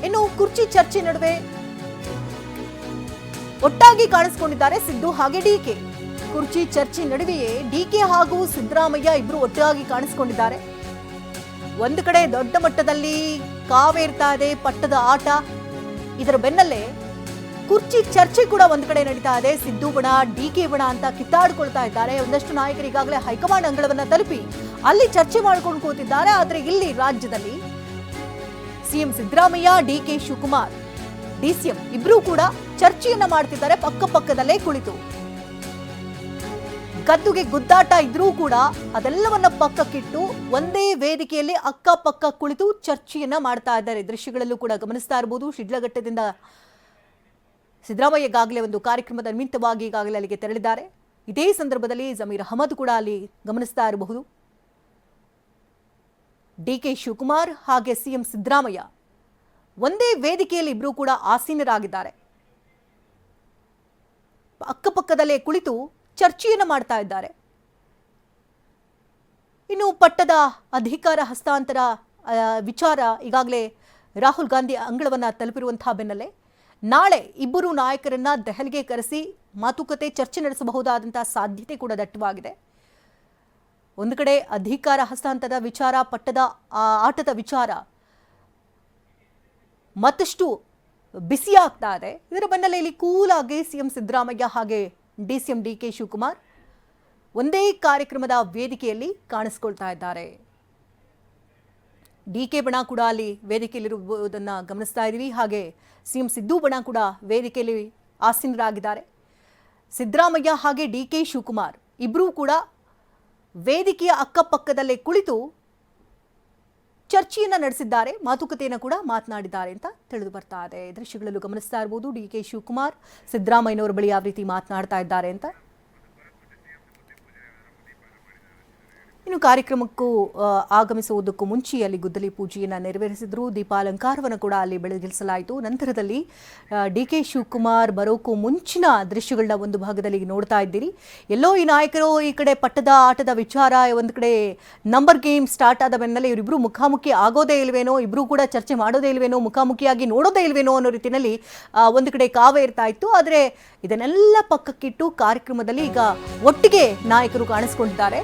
ಇನ್ನು ಕುರ್ಚಿ ಚರ್ಚೆ ನಡುವೆ ಒಟ್ಟಾಗಿ ಕಾಣಿಸಿಕೊಂಡಿದ್ದಾರೆ ಸಿದ್ದು ಹಾಗೆ ಡಿಕೆ. ಕುರ್ಚಿ ಚರ್ಚೆ ನಡುವೆಯೇ ಡಿಕೆ ಹಾಗೂ ಸಿದ್ದರಾಮಯ್ಯ ಇಬ್ರು ಒಟ್ಟಾಗಿ ಕಾಣಿಸಿಕೊಂಡಿದ್ದಾರೆ. ಒಂದು ಕಡೆ ದೊಡ್ಡ ಮಟ್ಟದಲ್ಲಿ ಕಾವೇರ್ತಾ ಇದೆ ಪಟ್ಟದ ಆಟ. ಇದರ ಬೆನ್ನಲ್ಲೇ ಕುರ್ಚಿ ಚರ್ಚೆ ಕೂಡ ಒಂದ್ ಕಡೆ ನಡೀತಾ ಇದೆ. ಸಿದ್ದು ಬಣ ಡಿಕೆ ಬಣ ಅಂತ ಕಿತ್ತಾಡ್ಕೊಳ್ತಾ ಇದ್ದಾರೆ. ಒಂದಷ್ಟು ನಾಯಕರು ಈಗಾಗಲೇ ಹೈಕಮಾಂಡ್ ಅಂಗಳವನ್ನ ತಲುಪಿ ಅಲ್ಲಿ ಚರ್ಚೆ ಮಾಡ್ಕೊಂಡು ಕೂತಿದ್ದಾರೆ. ಆದ್ರೆ ಇಲ್ಲಿ ರಾಜ್ಯದಲ್ಲಿ ಸಿಎಂ ಸಿದ್ದರಾಮಯ್ಯ, ಡಿಕೆ ಶಿವಕುಮಾರ್, ಡಿಸಿಎಂ ಇಬ್ರು ಕೂಡ ಚರ್ಚೆಯನ್ನ ಮಾಡ್ತಿದ್ದಾರೆ ಪಕ್ಕದಲ್ಲೇ ಕುಳಿತು. ಗದ್ದುಗೆ ಗುದ್ದಾಟ ಇದ್ರೂ ಕೂಡ ಅದೆಲ್ಲವನ್ನ ಪಕ್ಕಕ್ಕಿಟ್ಟು ಒಂದೇ ವೇದಿಕೆಯಲ್ಲಿ ಅಕ್ಕಪಕ್ಕ ಕುಳಿತು ಚರ್ಚೆಯನ್ನ ಮಾಡ್ತಾ ಇದ್ದಾರೆ. ದೃಶ್ಯಗಳಲ್ಲೂ ಕೂಡ ಗಮನಿಸ್ತಾ ಇರಬಹುದು. ಶಿಡ್ಲಘಟ್ಟದಿಂದ ಸಿದ್ದರಾಮಯ್ಯ ಈಗಾಗಲೇ ಒಂದು ಕಾರ್ಯಕ್ರಮದ ನಿಮಿತ್ತವಾಗಿ ಈಗಾಗಲೇ ಅಲ್ಲಿಗೆ ತೆರಳಿದ್ದಾರೆ. ಇದೇ ಸಂದರ್ಭದಲ್ಲಿ ಜಮೀರ್ ಅಹಮದ್ ಕೂಡ ಅಲ್ಲಿ ಗಮನಿಸ್ತಾ ಇರಬಹುದು. ಡಿಕೆ ಶಿವಕುಮಾರ್ ಹಾಗೆ ಸಿಎಂ ಸಿದ್ದರಾಮಯ್ಯ ಒಂದೇ ವೇದಿಕೆಯಲ್ಲಿ ಇಬ್ರು ಕೂಡ ಆಸೀನರಾಗಿದ್ದಾರೆ. ಅಕ್ಕಪಕ್ಕದಲ್ಲೇ ಕುಳಿತು ಚರ್ಚೆಯನ್ನು ಮಾಡ್ತಾ ಇದ್ದಾರೆ. ಇನ್ನು ಪಟ್ಟದ ಅಧಿಕಾರ ಹಸ್ತಾಂತರ ವಿಚಾರ ಈಗಾಗಲೇ ರಾಹುಲ್ ಗಾಂಧಿ ಅಂಗಳವನ್ನ ತಲುಪಿರುವಂತಹ ಬೆನ್ನಲ್ಲೇ ನಾಳೆ ಇಬ್ಬರು ನಾಯಕರನ್ನ ದೆಹಲಿಗೆ ಕರೆಸಿ ಮಾತುಕತೆ ಚರ್ಚೆ ನಡೆಸಬಹುದಾದಂತಹ ಸಾಧ್ಯತೆ ಕೂಡ ದಟ್ಟವಾಗಿದೆ. ಒಂದು ಕಡೆ ಅಧಿಕಾರ ಹಸ್ತಾಂತರದ ವಿಚಾರ, ಪಟ್ಟದ ಆಟದ ವಿಚಾರ ಮತ್ತಷ್ಟು ಬಿಸಿಯಾಗ್ತಾ ಇದೆ. ಇದರ ಬೆನ್ನಲ್ಲೇ ಇಲ್ಲಿ ಕೂಲಾಗಿ ಸಿಎಂ ಸಿದ್ದರಾಮಯ್ಯ ಹಾಗೆ ಡಿಸಿಎಂ ಡಿಕೆ ಶಿವಕುಮಾರ್ ಒಂದೇ ಕಾರ್ಯಕ್ರಮದ ವೇದಿಕೆಯಲ್ಲಿ ಕಾಣಿಸಿಕೊಳ್ತಾ ಇದ್ದಾರೆ. ಡಿಕೆ ಬಣ ಕೂಡ ಅಲ್ಲಿ ವೇದಿಕೆಯಲ್ಲಿರುವುದನ್ನು ಗಮನಿಸ್ತಾ ಇದ್ದೀವಿ. ಹಾಗೆ ಸಿಎಂ ಸಿದ್ದು ಬಣ ಕೂಡ ವೇದಿಕೆಯಲ್ಲಿ ಆಸೀನರಾಗಿದ್ದಾರೆ. ಸಿದ್ದರಾಮಯ್ಯ ಹಾಗೆ ಡಿಕೆ ಶಿವಕುಮಾರ್ ಇಬ್ಬರೂ ಕೂಡ ವೇದಿಕೆಯ ಅಕ್ಕಪಕ್ಕದಲ್ಲೇ ಕುಳಿತು ಚರ್ಚೆಯನ್ನ ನಡೆಸಿದ್ದಾರೆ, ಮಾತುಕತೆಯನ್ನು ಕೂಡ ಮಾತನಾಡಿದ್ದಾರೆ ಅಂತ ತಿಳಿದು ಬರ್ತಾ ಇದೆ. ದೃಶ್ಯಗಳಲ್ಲೂ ಗಮನಿಸ್ತಾ ಇರಬಹುದು ಡಿಕೆ ಶಿವಕುಮಾರ್ ಸಿದ್ದರಾಮಯ್ಯನವರ ಬಳಿ ಯಾವ ರೀತಿ ಮಾತನಾಡ್ತಾ ಇದ್ದಾರೆ ಅಂತ. ಇನ್ನು ಕಾರ್ಯಕ್ರಮಕ್ಕೂ ಆಗಮಿಸುವುದಕ್ಕೂ ಮುಂಚೆ ಅಲ್ಲಿ ಗುದ್ದಲಿ ಪೂಜೆಯನ್ನು ನೆರವೇರಿಸಿದ್ರು. ದೀಪಾಲಂಕಾರವನ್ನು ಕೂಡ ಅಲ್ಲಿ ಬೆಳಗಿಸಲಾಯಿತು. ನಂತರದಲ್ಲಿ ಡಿಕೆ ಶಿವಕುಮಾರ್ ಬರೋಕ್ಕೂ ಮುಂಚಿನ ದೃಶ್ಯಗಳನ್ನ ಒಂದು ಭಾಗದಲ್ಲಿ ನೋಡ್ತಾ ಇದ್ದೀರಿ. ಎಲ್ಲೋ ಈ ನಾಯಕರು ಈ ಕಡೆ ಪಟ್ಟದ ಆಟದ ವಿಚಾರ, ಒಂದು ಕಡೆ ನಂಬರ್ ಗೇಮ್ ಸ್ಟಾರ್ಟ್ ಆದ ಬೆನ್ನಲ್ಲೇ ಇವರಿಬ್ರು ಮುಖಾಮುಖಿ ಆಗೋದೇ ಇಲ್ವೇನೋ, ಇಬ್ರು ಕೂಡ ಚರ್ಚೆ ಮಾಡೋದೇ ಇಲ್ವೇನೋ, ಮುಖಾಮುಖಿಯಾಗಿ ನೋಡೋದೇ ಇಲ್ವೇನೋ ಅನ್ನೋ ರೀತಿಯಲ್ಲಿ ಒಂದು ಕಡೆ ಕಾವೇ ಇರ್ತಾ ಇತ್ತು. ಆದರೆ ಇದನ್ನೆಲ್ಲ ಪಕ್ಕಕ್ಕಿಟ್ಟು ಕಾರ್ಯಕ್ರಮದಲ್ಲಿ ಈಗ ಒಟ್ಟಿಗೆ ನಾಯಕರು ಕಾಣಿಸ್ಕೊಂಡಿದ್ದಾರೆ.